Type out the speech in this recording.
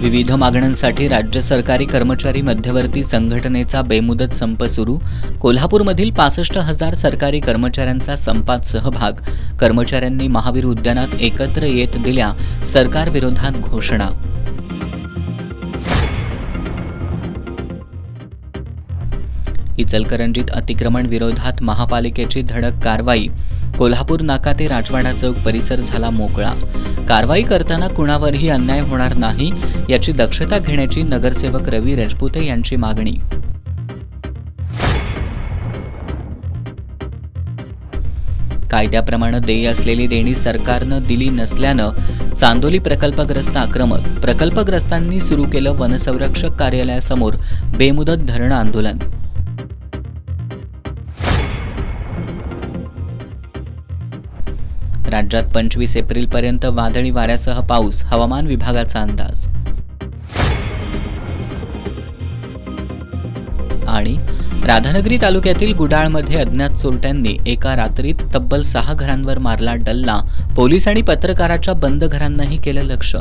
विविध मागण्यांसाठी राज्य सरकारी कर्मचारी मध्यवर्ती संघटनेचा बेमुदत संप सुरू. कोल्हापूरमधील 65,000 सरकारी कर्मचाऱ्यांचा संपात सहभाग. कर्मचाऱ्यांनी महावीर उद्यानात एकत्र येत दिल्या सरकारविरोधात घोषणा. इचलकरंजीत अतिक्रमण विरोधात महापालिकेची धडक कारवाई. कोल्हापूर नाका ते राजवाडा चौक परिसर झाला मोकळा. कारवाई करताना कुणावरही अन्याय होणार नाही याची दक्षता घेण्याची नगरसेवक रवी राजपुते यांची मागणी. कायद्याप्रमाणे देय असलेली देणी सरकारनं दिली नसल्यानं चांदोली प्रकल्पग्रस्त आक्रमक. प्रकल्पग्रस्तांनी सुरू केलं वनसंरक्षक कार्यालयासमोर बेमुदत धरणं आंदोलन. राज्यात 25 एप्रिलपर्यंत वादळी वाऱ्यासह पाऊस. हवामान विभागाचा अंदाज. आणि राधानगरी तालुक्यातील गुडाळमध्ये अज्ञात चोरट्यांनी एका रात्रीत तब्बल 6 घरांवर मारला डल्ला. पोलीस आणि पत्रकाराच्या बंद घरांनाही केलं लक्ष्य.